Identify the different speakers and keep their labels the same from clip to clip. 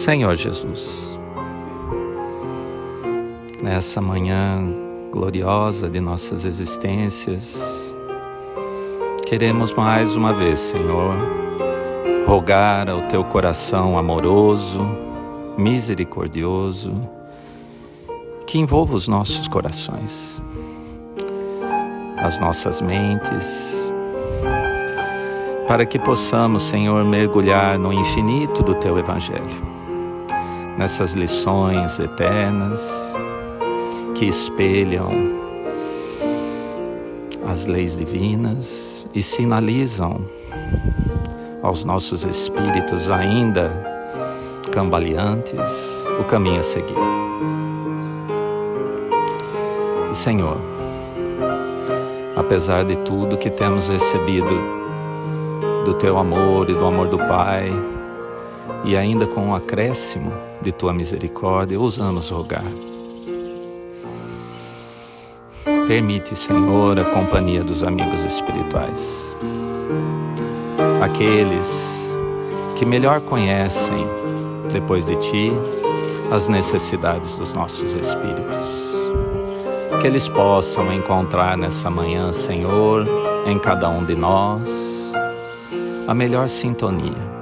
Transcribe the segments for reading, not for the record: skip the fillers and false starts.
Speaker 1: Senhor Jesus, nessa manhã gloriosa de nossas existências, queremos mais uma vez, Senhor, rogar ao Teu coração amoroso, misericordioso, que envolva os nossos corações, as nossas mentes, para que possamos, Senhor, mergulhar no infinito do Teu Evangelho, nessas lições eternas que espelham as leis divinas e sinalizam aos nossos espíritos ainda cambaleantes o caminho a seguir. E, Senhor, apesar de tudo que temos recebido do Teu amor e do amor do Pai, e ainda com um acréscimo de Tua misericórdia, ousamos rogar. Permite, Senhor, a companhia dos amigos espirituais, aqueles que melhor conhecem, depois de Ti, as necessidades dos nossos espíritos. Que eles possam encontrar nessa manhã, Senhor, em cada um de nós, a melhor sintonia,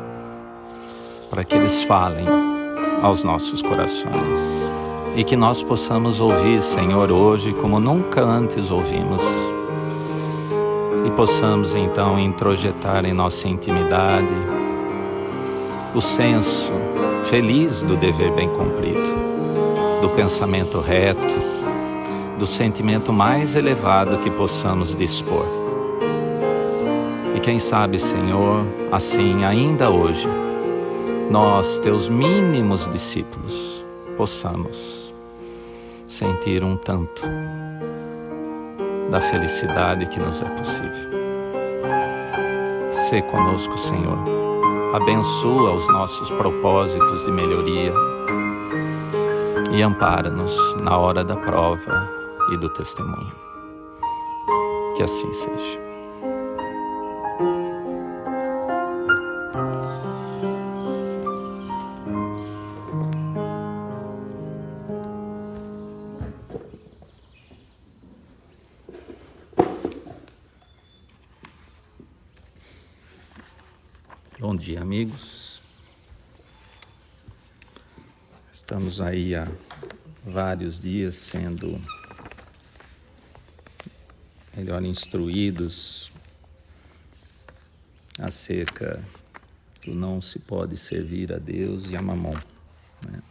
Speaker 1: para que eles falem aos nossos corações e que nós possamos ouvir, Senhor, hoje como nunca antes ouvimos, e possamos então introjetar em nossa intimidade o senso feliz do dever bem cumprido, do pensamento reto, do sentimento mais elevado que possamos dispor. E quem sabe, Senhor, assim ainda hoje, nós, Teus mínimos discípulos, possamos sentir um tanto da felicidade que nos é possível. Sê conosco, Senhor, abençoa os nossos propósitos de melhoria e ampara-nos na hora da prova e do testemunho. Que assim seja. Bom dia, amigos. Estamos aí há vários dias sendo melhor instruídos acerca do não se pode servir a Deus e a Mamon, né?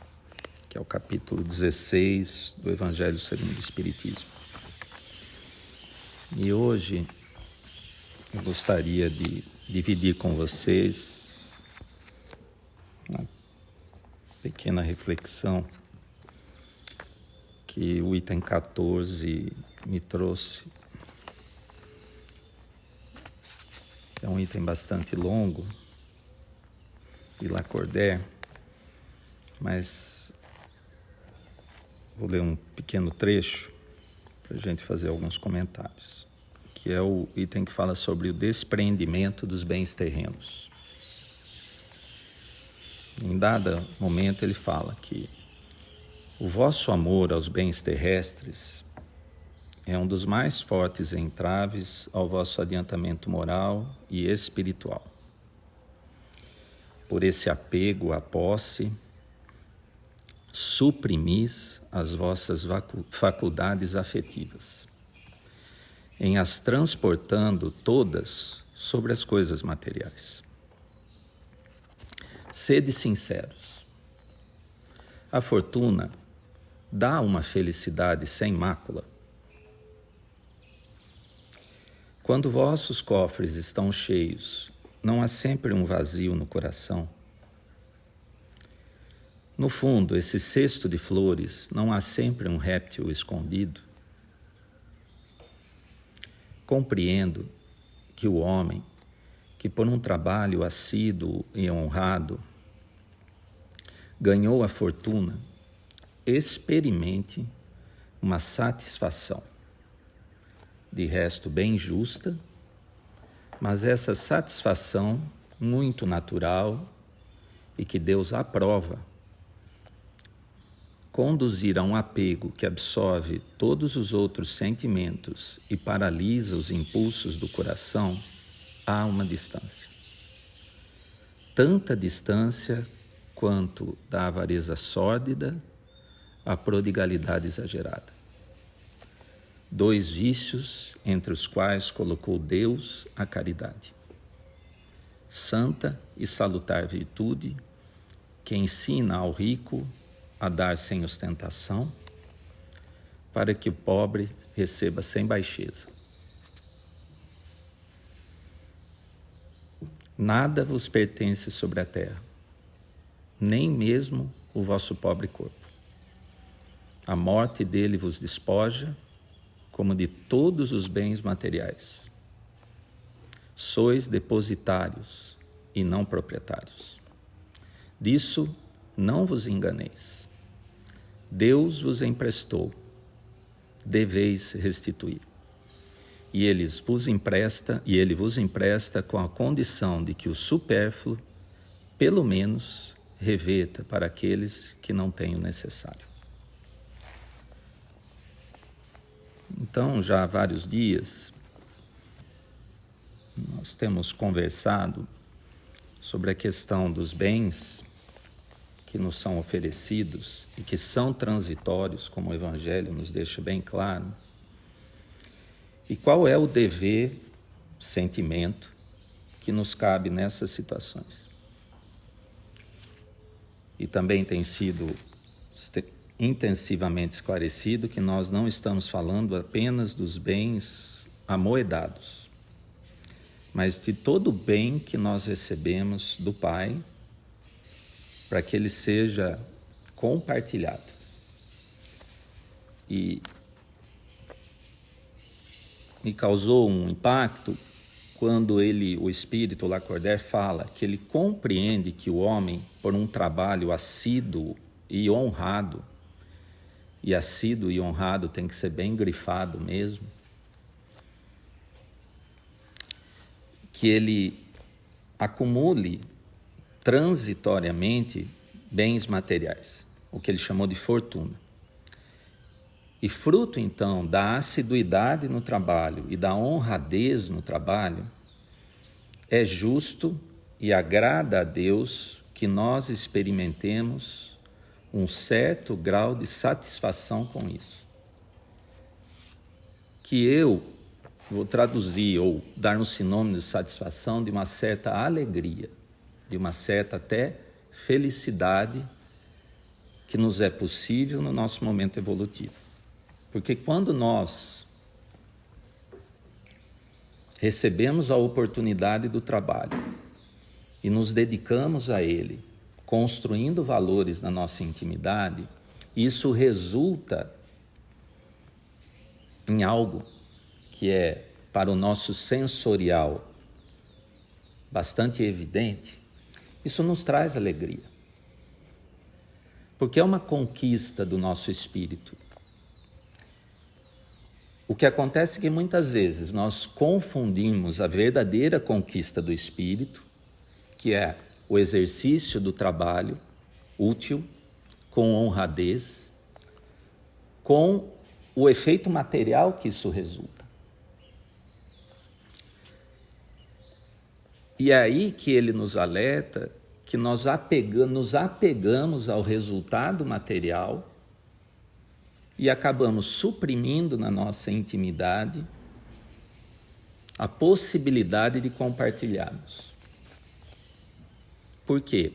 Speaker 1: Que é o capítulo 16 do Evangelho segundo o Espiritismo. E hoje eu gostaria de dividir com vocês uma pequena reflexão que o item 14 me trouxe. É um item bastante longo, de Lacordaire, mas vou ler um pequeno trecho para a gente fazer alguns comentários, que é o item que fala sobre o despreendimento dos bens terrenos. Em dado momento ele fala que o vosso amor aos bens terrestres é um dos mais fortes entraves ao vosso adiantamento moral e espiritual. Por esse apego à posse, suprimis as vossas faculdades afetivas, em as transportando todas sobre as coisas materiais. Sede sinceros. A fortuna dá uma felicidade sem mácula? Quando vossos cofres estão cheios, não há sempre um vazio no coração? No fundo, esse cesto de flores, não há sempre um réptil escondido? Compreendo que o homem, que por um trabalho assíduo e honrado ganhou a fortuna, experimente uma satisfação, de resto bem justa, mas essa satisfação muito natural e que Deus aprova conduzir a um apego que absorve todos os outros sentimentos e paralisa os impulsos do coração, há uma distância. Tanta distância quanto da avareza sórdida à prodigalidade exagerada. 2 vícios entre os quais colocou Deus a caridade. Santa e salutar virtude que ensina ao rico a dar sem ostentação, para que o pobre receba sem baixeza. Nada vos pertence sobre a terra, nem mesmo o vosso pobre corpo. A morte dele vos despoja, como de todos os bens materiais. Sois depositários e não proprietários. Disso não vos enganeis. Deus vos emprestou, deveis restituir. E ele vos empresta com a condição de que o supérfluo, pelo menos, reverta para aqueles que não têm o necessário. Então, já há vários dias, nós temos conversado sobre a questão dos bens que nos são oferecidos e que são transitórios, como o Evangelho nos deixa bem claro. E qual é o dever, sentimento, que nos cabe nessas situações? E também tem sido intensivamente esclarecido que nós não estamos falando apenas dos bens amoedados, mas de todo o bem que nós recebemos do Pai, para que ele seja compartilhado. E me causou um impacto quando o Espírito Lacordaire fala que ele compreende que o homem, por um trabalho assíduo e honrado, e assíduo e honrado tem que ser bem grifado mesmo, que ele acumule transitoriamente bens materiais, o que ele chamou de fortuna. E fruto, então, da assiduidade no trabalho e da honradez no trabalho, é justo e agrada a Deus que nós experimentemos um certo grau de satisfação com isso. Que eu vou traduzir ou dar um sinônimo de satisfação de uma certa alegria, de uma certa até felicidade que nos é possível no nosso momento evolutivo. Porque quando nós recebemos a oportunidade do trabalho e nos dedicamos a ele, construindo valores na nossa intimidade, isso resulta em algo que é, para o nosso sensorial, bastante evidente. Isso nos traz alegria, porque é uma conquista do nosso espírito. O que acontece é que muitas vezes nós confundimos a verdadeira conquista do espírito, que é o exercício do trabalho útil, com honradez, com o efeito material que isso resulta. E é aí que ele nos alerta que nós nos apegamos ao resultado material e acabamos suprimindo na nossa intimidade a possibilidade de compartilharmos. Por quê?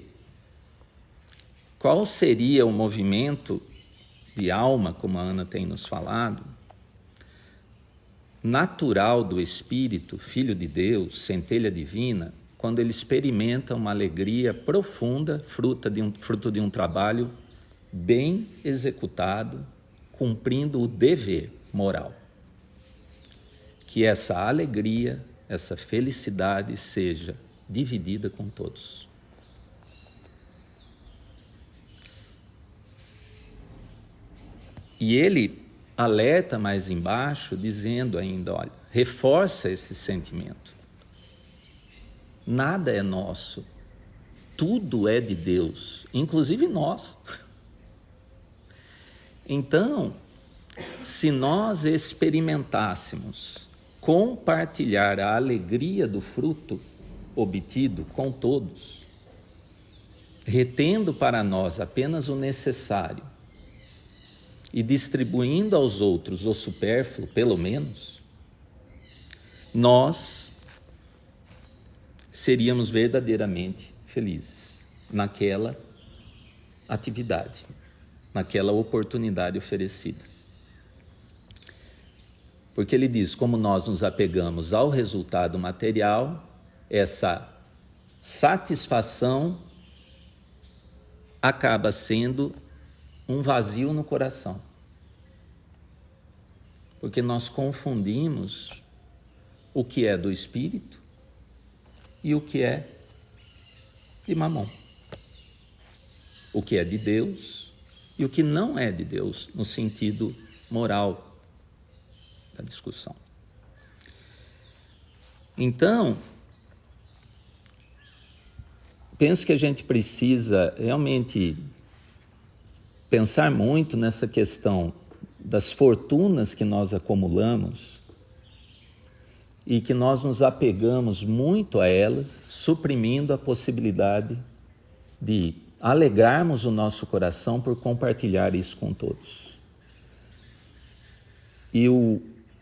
Speaker 1: Qual seria o movimento de alma, como a Ana tem nos falado, natural do Espírito, Filho de Deus, centelha divina, quando ele experimenta uma alegria profunda, fruto de um trabalho bem executado, cumprindo o dever moral? Que essa alegria, essa felicidade seja dividida com todos. E ele alerta mais embaixo, dizendo ainda, olha, reforça esse sentimento. Nada é nosso, tudo é de Deus, inclusive nós. Então, se nós experimentássemos compartilhar a alegria do fruto obtido com todos, retendo para nós apenas o necessário e distribuindo aos outros o supérfluo, pelo menos, nós seríamos verdadeiramente felizes naquela atividade, naquela oportunidade oferecida. Porque ele diz, como nós nos apegamos ao resultado material, essa satisfação acaba sendo um vazio no coração. Porque nós confundimos o que é do espírito e o que é de mamon. O que é de Deus e o que não é de Deus, no sentido moral da discussão. Então, penso que a gente precisa realmente pensar muito nessa questão das fortunas que nós acumulamos e que nós nos apegamos muito a elas, suprimindo a possibilidade de alegrarmos o nosso coração por compartilhar isso com todos. E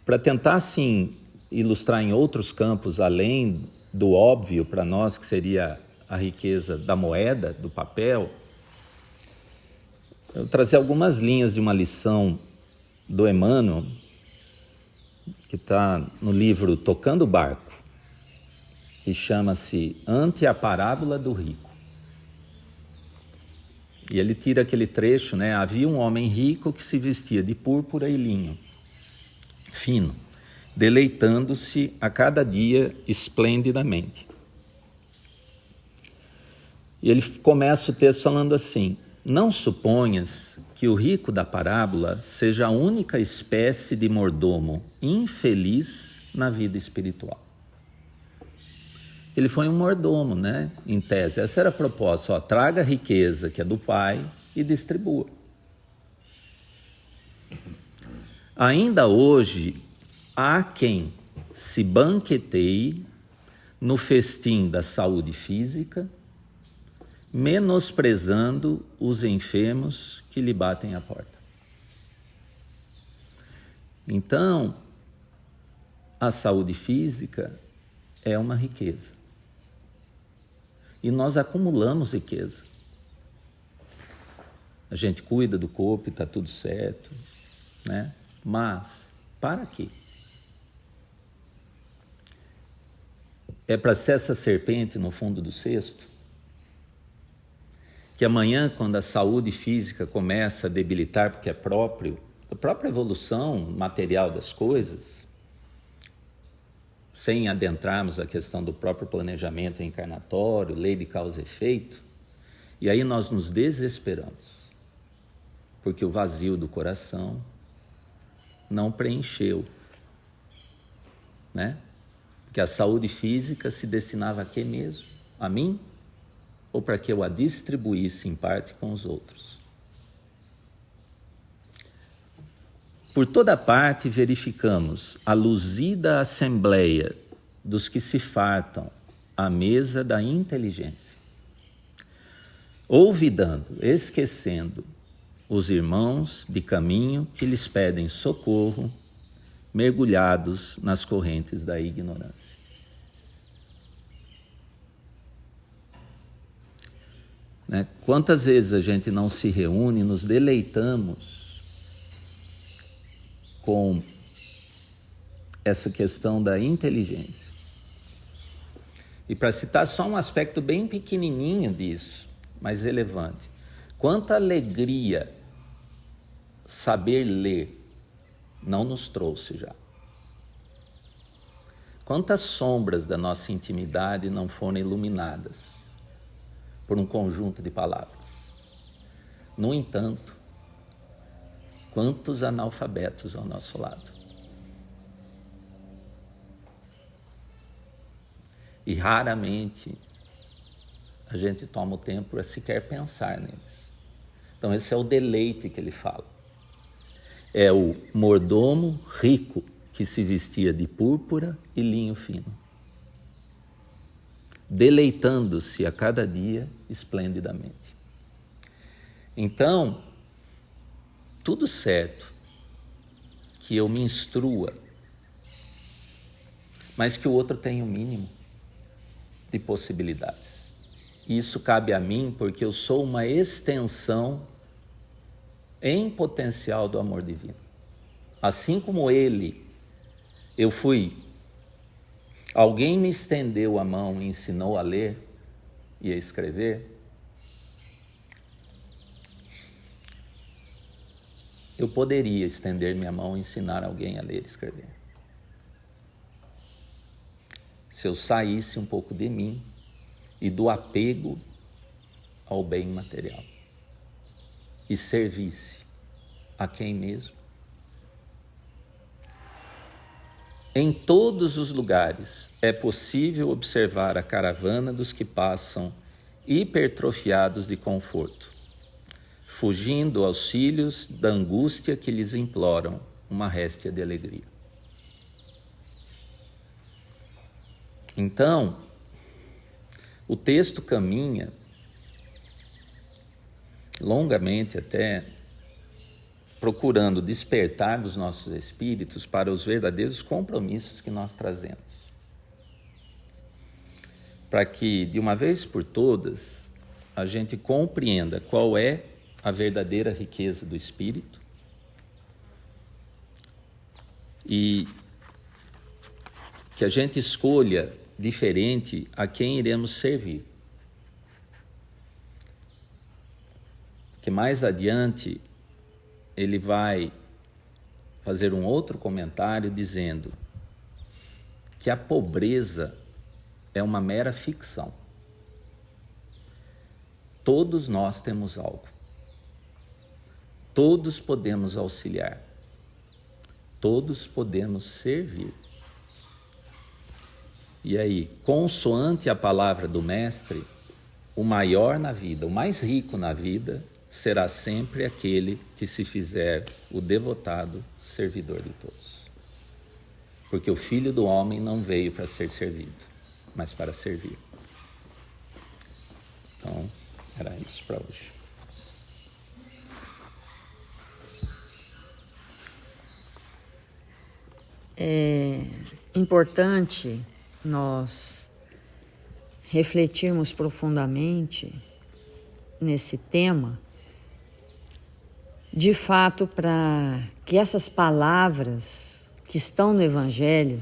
Speaker 1: para tentar, assim, ilustrar em outros campos, além do óbvio para nós, que seria a riqueza da moeda, do papel, eu trazer algumas linhas de uma lição do Emmanuel, que está no livro Tocando o Barco, que chama-se Ante a Parábola do Rico. E ele tira aquele trecho, né? Havia um homem rico que se vestia de púrpura e linho fino, deleitando-se a cada dia esplendidamente. E ele começa o texto falando assim: não suponhas que o rico da parábola seja a única espécie de mordomo infeliz na vida espiritual. Ele foi um mordomo, né? Em tese, essa era a proposta: traga a riqueza que é do Pai e distribua. Ainda hoje, há quem se banqueteie no festim da saúde física, menosprezando os enfermos que lhe batem à porta. Então, a saúde física é uma riqueza. E nós acumulamos riqueza. A gente cuida do corpo e está tudo certo, né? Mas, para quê? É para ser essa serpente no fundo do cesto? Que amanhã, quando a saúde física começa a debilitar, porque é a própria evolução material das coisas, sem adentrarmos a questão do próprio planejamento reencarnatório, lei de causa e efeito, e aí nós nos desesperamos, porque o vazio do coração não preencheu, né? Porque a saúde física se destinava a quê mesmo? A mim? Ou para que eu a distribuísse em parte com os outros? Por toda parte verificamos a luzida assembleia dos que se fartam à mesa da inteligência, olvidando, esquecendo os irmãos de caminho que lhes pedem socorro, mergulhados nas correntes da ignorância. Né? Quantas vezes a gente não se reúne e nos deleitamos com essa questão da inteligência. E para citar só um aspecto bem pequenininho disso, mas relevante, quanta alegria saber ler não nos trouxe já. Quantas sombras da nossa intimidade não foram iluminadas por um conjunto de palavras. No entanto, quantos analfabetos ao nosso lado. E raramente a gente toma o tempo para sequer pensar neles. Então esse é o deleite que ele fala. é o mordomo rico que se vestia de púrpura e linho fino, deleitando-se a cada dia esplendidamente. Então, tudo certo que eu me instrua, mas que o outro tenha o mínimo de possibilidades. Isso cabe a mim porque eu sou uma extensão em potencial do amor divino. Assim como eu fui, alguém me estendeu a mão e ensinou a ler e a escrever, eu poderia estender minha mão e ensinar alguém a ler e escrever. Se eu saísse um pouco de mim e do apego ao bem material e servisse a quem mesmo. Em todos os lugares é possível observar a caravana dos que passam hipertrofiados de conforto, fugindo aos filhos da angústia que lhes imploram uma réstia de alegria. Então, o texto caminha longamente até procurando despertar os nossos espíritos para os verdadeiros compromissos que nós trazemos. Para que, de uma vez por todas, a gente compreenda qual é a verdadeira riqueza do espírito e que a gente escolha diferente a quem iremos servir. Que mais adiante ele vai fazer um outro comentário dizendo que a pobreza é uma mera ficção. Todos nós temos algo. Todos podemos auxiliar. Todos podemos servir. E aí, consoante a palavra do Mestre, o maior na vida, o mais rico na vida, será sempre aquele que se fizer o devotado servidor de todos. Porque o Filho do Homem não veio para ser servido, mas para servir. Então, era isso para hoje.
Speaker 2: É importante nós refletirmos profundamente nesse tema, de fato, para que essas palavras que estão no Evangelho,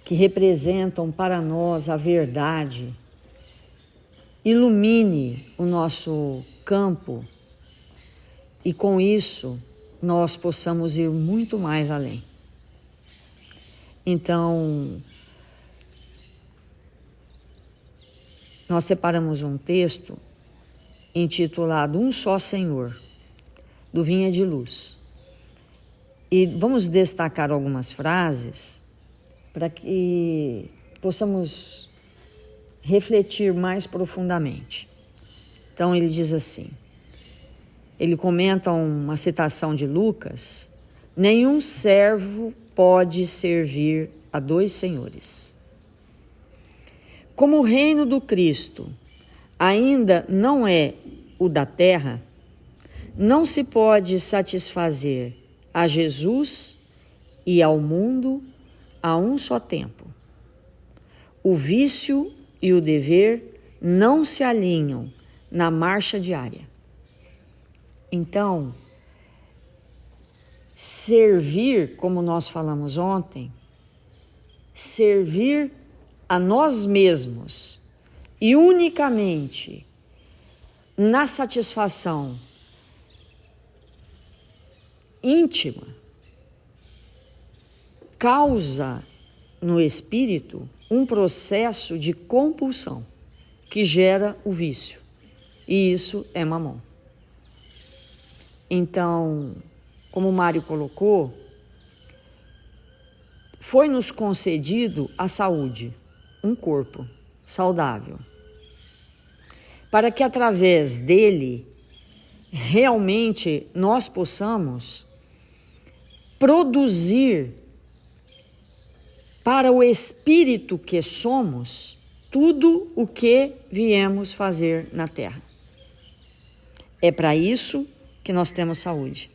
Speaker 2: que representam para nós a verdade, ilumine o nosso campo e com isso nós possamos ir muito mais além. Então, nós separamos um texto intitulado Um Só Senhor, do Vinha de Luz. E vamos destacar algumas frases para que possamos refletir mais profundamente. Então ele diz assim, ele comenta uma citação de Lucas: nenhum servo pode servir a dois senhores. Como o reino do Cristo ainda não é o da terra, não se pode satisfazer a Jesus e ao mundo a um só tempo. O vício e o dever não se alinham na marcha diária. Então, servir, como nós falamos ontem, servir a nós mesmos e unicamente na satisfação íntima, causa no espírito um processo de compulsão que gera o vício. E isso é mamon. Então, como o Mário colocou, foi-nos concedido a saúde, um corpo saudável, para que através dele realmente nós possamos produzir para o espírito que somos tudo o que viemos fazer na terra. É para isso que nós temos saúde.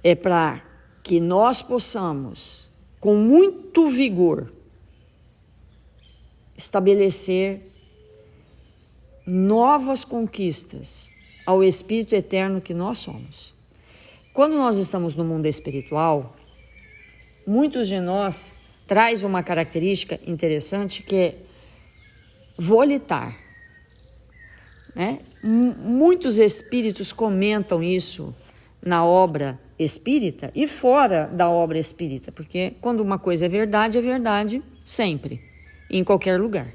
Speaker 2: É para que nós possamos, com muito vigor, estabelecer novas conquistas ao espírito eterno que nós somos. Quando nós estamos no mundo espiritual, muitos de nós traz uma característica interessante que é volitar, né? Muitos espíritos comentam isso na obra espírita e fora da obra espírita, porque quando uma coisa é verdade sempre, em qualquer lugar.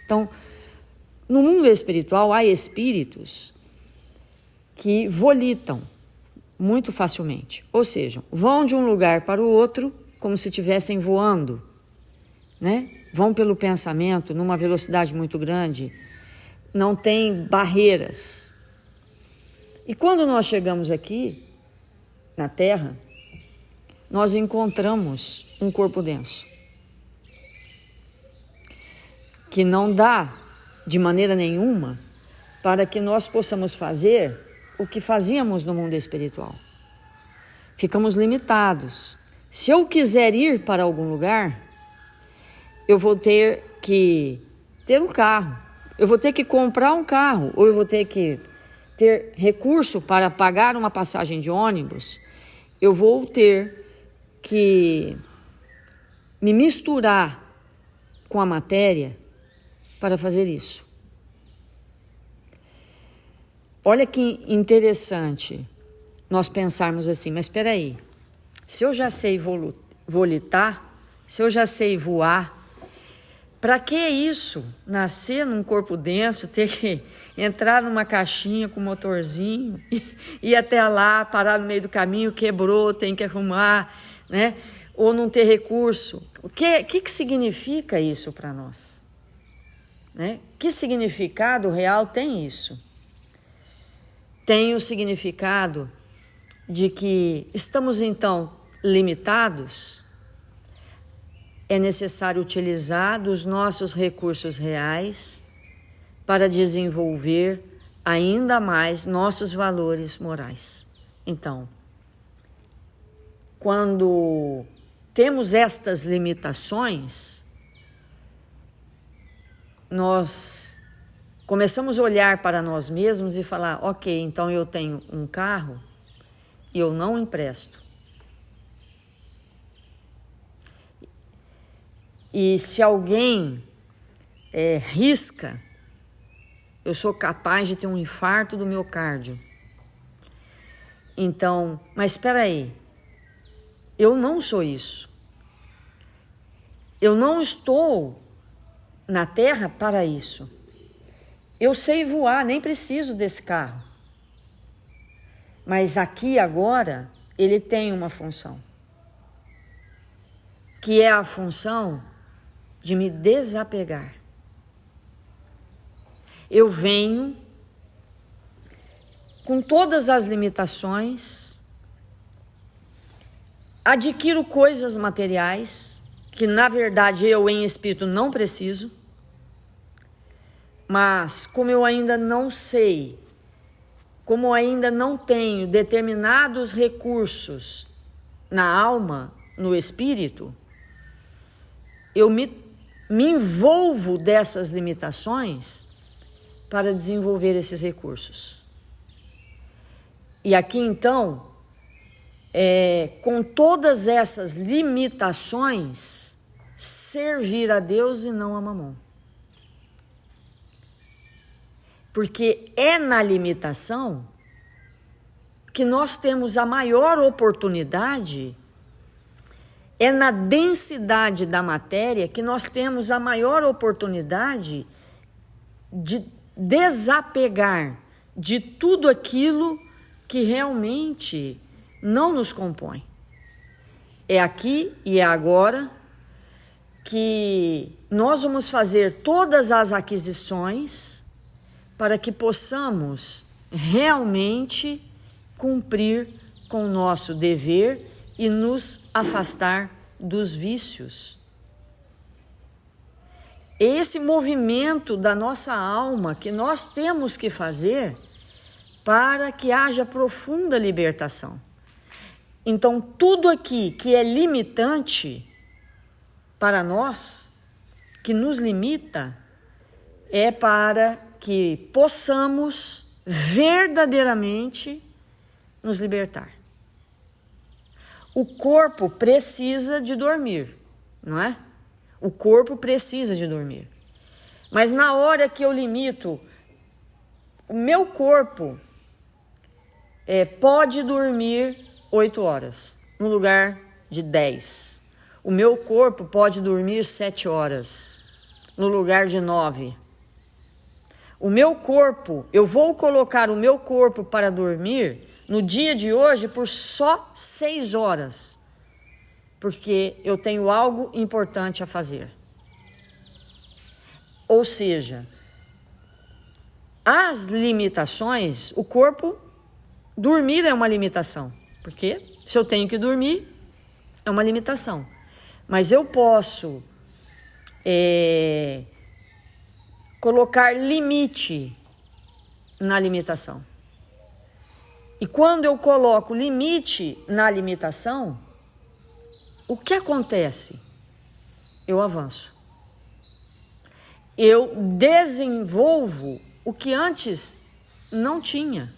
Speaker 2: Então, no mundo espiritual há espíritos que volitam muito facilmente, ou seja, vão de um lugar para o outro como se estivessem voando, né? Vão pelo pensamento numa velocidade muito grande, não tem barreiras. E quando nós chegamos aqui na Terra, nós encontramos um corpo denso, que não dá de maneira nenhuma para que nós possamos fazer o que fazíamos no mundo espiritual. Ficamos limitados. Se eu quiser ir para algum lugar, eu vou ter que ter um carro, eu vou ter que comprar um carro, ou eu vou ter que ter recurso para pagar uma passagem de ônibus, eu vou ter que me misturar com a matéria para fazer isso. Olha que interessante nós pensarmos assim, mas espera aí, se eu já sei volitar, se eu já sei voar, para que isso? Nascer num corpo denso, ter que entrar numa caixinha com motorzinho, ir até lá, parar no meio do caminho, quebrou, tem que arrumar, né? Ou não ter recurso. O que significa isso para nós? Né? Que significado real tem isso? Tem o significado de que estamos então limitados. É necessário utilizar dos nossos recursos reais para desenvolver ainda mais nossos valores morais. Então, quando temos estas limitações, nós começamos a olhar para nós mesmos e falar, ok, então eu tenho um carro e eu não empresto. E se alguém risca, eu sou capaz de ter um infarto do miocárdio. Então, mas espera aí, eu não sou isso. Eu não estou na Terra para isso. Eu sei voar, nem preciso desse carro. Mas aqui agora, ele tem uma função, que é a função de me desapegar. Eu venho com todas as limitações, adquiro coisas materiais, que na verdade eu em espírito não preciso, mas como eu ainda não sei, como eu ainda não tenho determinados recursos na alma, no espírito, eu me envolvo dessas limitações para desenvolver esses recursos. E aqui então, com todas essas limitações, servir a Deus e não a Mamon. Porque é na limitação que nós temos a maior oportunidade, é na densidade da matéria que nós temos a maior oportunidade de desapegar de tudo aquilo que realmente não nos compõe. É aqui e é agora que nós vamos fazer todas as aquisições para que possamos realmente cumprir com o nosso dever e nos afastar dos vícios. Esse movimento da nossa alma que nós temos que fazer para que haja profunda libertação. Então, tudo aqui que é limitante para nós, que nos limita, é para que possamos verdadeiramente nos libertar. O corpo precisa de dormir, não é? O corpo precisa de dormir. Mas na hora que eu limito, o meu corpo pode dormir 8 horas, no lugar de 10. O meu corpo pode dormir 7 horas, no lugar de 9. O meu corpo, eu vou colocar o meu corpo para dormir no dia de hoje por só 6 horas, porque eu tenho algo importante a fazer. Ou seja, as limitações, o corpo, dormir é uma limitação, porque se eu tenho que dormir, é uma limitação. Mas eu posso colocar limite na limitação. E quando eu coloco limite na limitação, o que acontece? Eu avanço. Eu desenvolvo o que antes não tinha.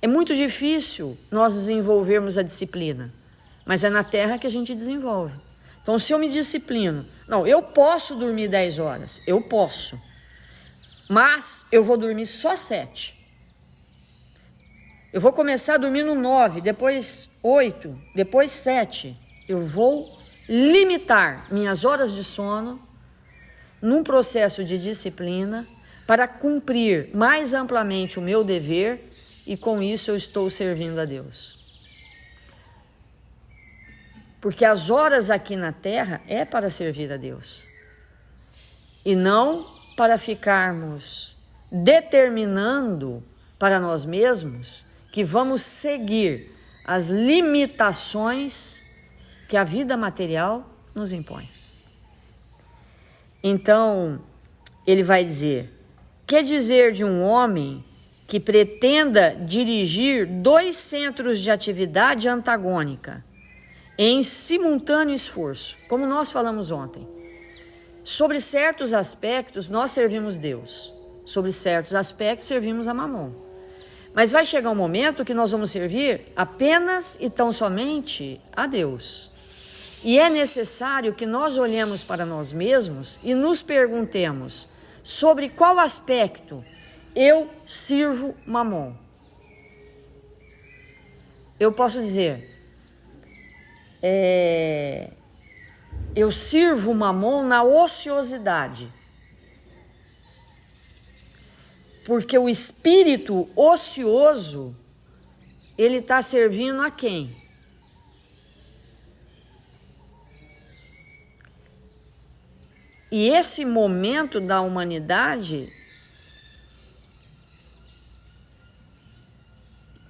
Speaker 2: É muito difícil nós desenvolvermos a disciplina, mas é na terra que a gente desenvolve. Então, se eu me disciplino, não, eu posso dormir 10 horas, eu posso, mas eu vou dormir só 7. Eu vou começar dormindo 9, depois 8, depois 7. Eu vou limitar minhas horas de sono num processo de disciplina para cumprir mais amplamente o meu dever e com isso eu estou servindo a Deus. Porque as horas aqui na terra é para servir a Deus e não para ficarmos determinando para nós mesmos que vamos seguir as limitações que a vida material nos impõe. Então, ele vai dizer: que dizer de um homem que pretenda dirigir 2 centros de atividade antagônica em simultâneo esforço, como nós falamos ontem. Sobre certos aspectos nós servimos Deus, sobre certos aspectos servimos a Mamon. Mas vai chegar um momento que nós vamos servir apenas e tão somente a Deus. E é necessário que nós olhemos para nós mesmos e nos perguntemos sobre qual aspecto eu sirvo Mamon. Eu posso dizer, eu sirvo Mamon na ociosidade. Porque o espírito ocioso, ele está servindo a quem? E esse momento da humanidade,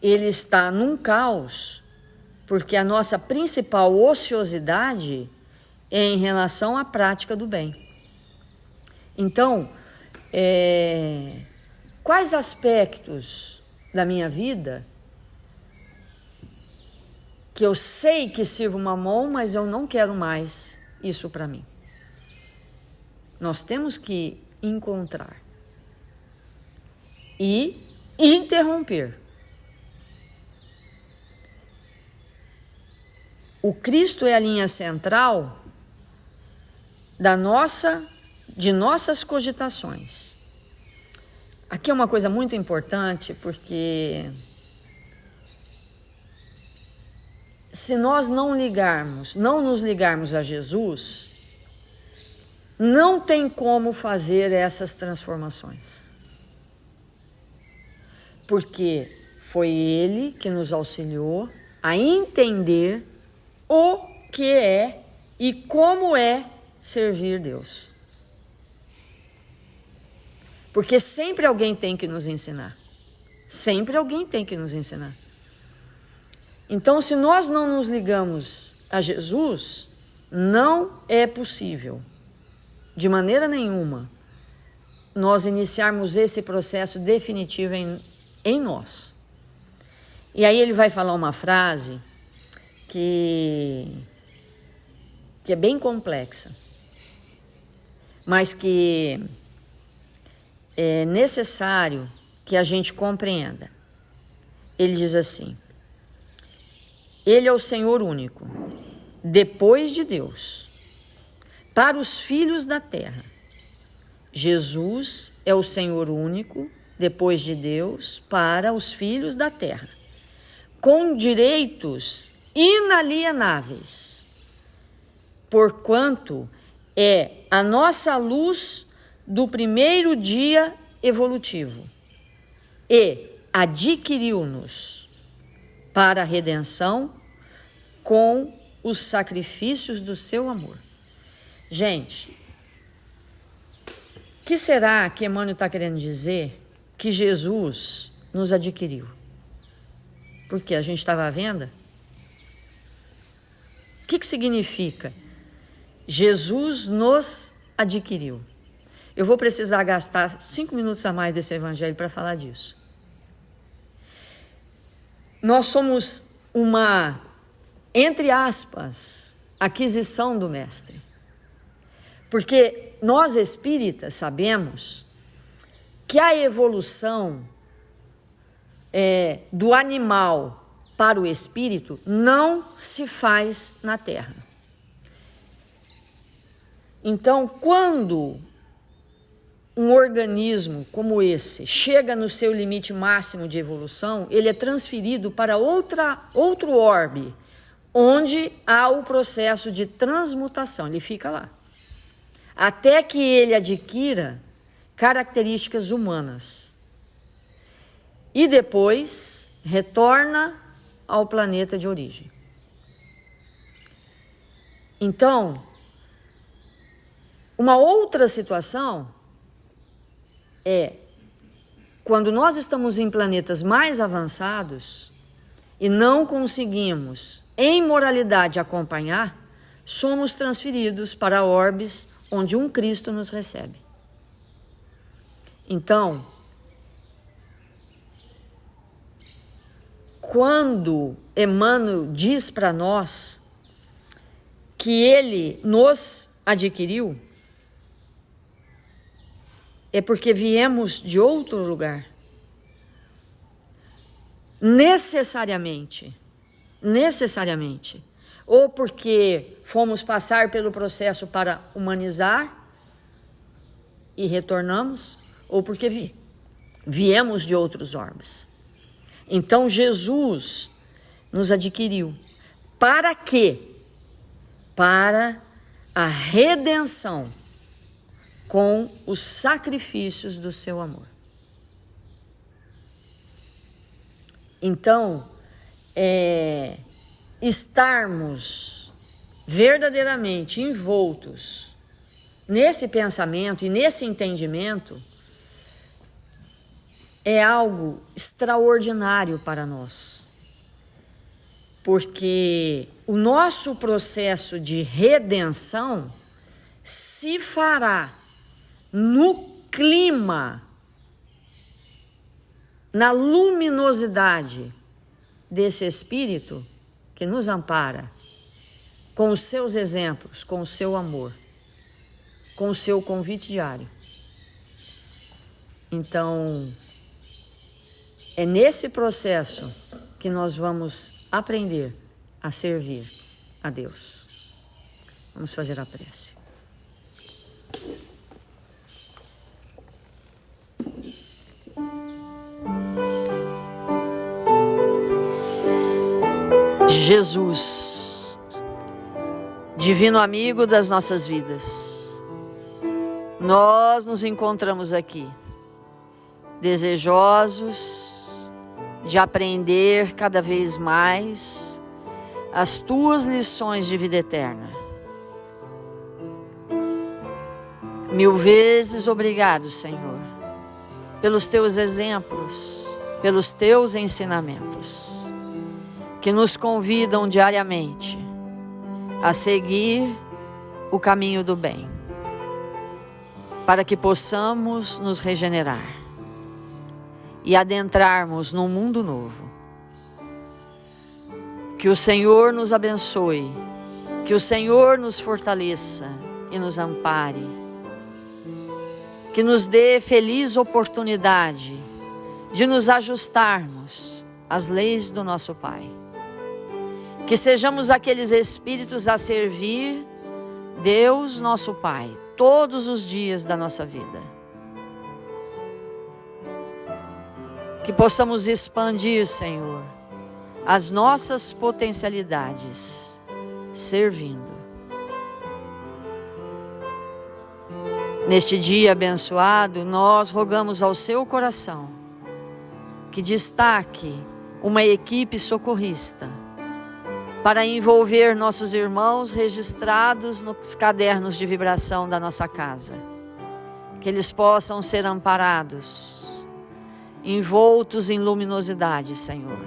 Speaker 2: ele está num caos, porque a nossa principal ociosidade é em relação à prática do bem. Então, quais aspectos da minha vida que eu sei que sirvo Mamon, mas eu não quero mais isso para mim? Nós temos que encontrar e interromper. O Cristo é a linha central de nossas cogitações. Aqui é uma coisa muito importante, porque se nós não nos ligarmos a Jesus, não tem como fazer essas transformações. Porque foi Ele que nos auxiliou a entender o que é e como é servir Deus. Porque sempre alguém tem que nos ensinar. Sempre alguém tem que nos ensinar. Então, se nós não nos ligamos a Jesus, não é possível, de maneira nenhuma, nós iniciarmos esse processo definitivo em nós. E aí ele vai falar uma frase que é bem complexa, mas que é necessário que a gente compreenda. Ele diz assim: Ele é o Senhor único, depois de Deus, para os filhos da terra. Jesus é o Senhor único, depois de Deus, para os filhos da terra, com direitos inalienáveis, porquanto é a nossa luz do primeiro dia evolutivo e adquiriu-nos para a redenção com os sacrifícios do seu amor. Gente, o que será que Emmanuel está querendo dizer que Jesus nos adquiriu? Porque a gente estava à venda? O que significa? Jesus nos adquiriu. Eu vou precisar gastar 5 minutos a mais desse evangelho para falar disso. Nós somos uma, entre aspas, aquisição do Mestre. Porque nós espíritas sabemos que a evolução do animal para o espírito não se faz na Terra. Então, quando um organismo como esse chega no seu limite máximo de evolução, ele é transferido para outro orbe, onde há o processo de transmutação, ele fica lá, até que ele adquira características humanas. E depois retorna ao planeta de origem. Então, uma outra situação é quando nós estamos em planetas mais avançados e não conseguimos, em moralidade, acompanhar, somos transferidos para orbes onde um Cristo nos recebe. Então, quando Emmanuel diz para nós que ele nos adquiriu, é porque viemos de outro lugar. Necessariamente. Ou porque fomos passar pelo processo para humanizar e retornamos, ou porque viemos de outros orbes. Então Jesus nos adquiriu. Para quê? Para a redenção com os sacrifícios do seu amor. Então, estarmos verdadeiramente envoltos nesse pensamento e nesse entendimento é algo extraordinário para nós. Porque o nosso processo de redenção se fará no clima, na luminosidade desse Espírito que nos ampara, com os seus exemplos, com o seu amor, com o seu convite diário. Então, é nesse processo que nós vamos aprender a servir a Deus. Vamos fazer a prece. Jesus, divino amigo das nossas vidas, nós nos encontramos aqui, desejosos de aprender cada vez mais as tuas lições de vida eterna. 1000 vezes obrigado, Senhor, pelos teus exemplos, pelos teus ensinamentos, que nos convidam diariamente a seguir o caminho do bem, para que possamos nos regenerar e adentrarmos num mundo novo. Que o Senhor nos abençoe, que o Senhor nos fortaleça e nos ampare, que nos dê feliz oportunidade de nos ajustarmos às leis do nosso Pai. Que sejamos aqueles espíritos a servir Deus, nosso Pai, todos os dias da nossa vida. Que possamos expandir, Senhor, as nossas potencialidades, servindo. Neste dia abençoado, nós rogamos ao seu coração que destaque uma equipe socorrista para envolver nossos irmãos registrados nos cadernos de vibração da nossa casa. Que eles possam ser amparados, envoltos em luminosidade, Senhor,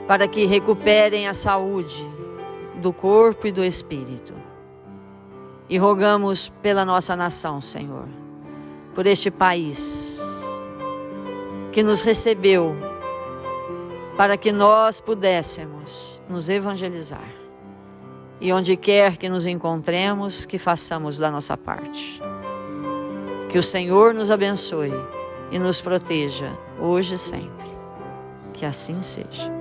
Speaker 2: para que recuperem a saúde do corpo e do espírito. E rogamos pela nossa nação, Senhor, por este país que nos recebeu para que nós pudéssemos nos evangelizar. E onde quer que nos encontremos, que façamos da nossa parte. Que o Senhor nos abençoe e nos proteja hoje e sempre. Que assim seja.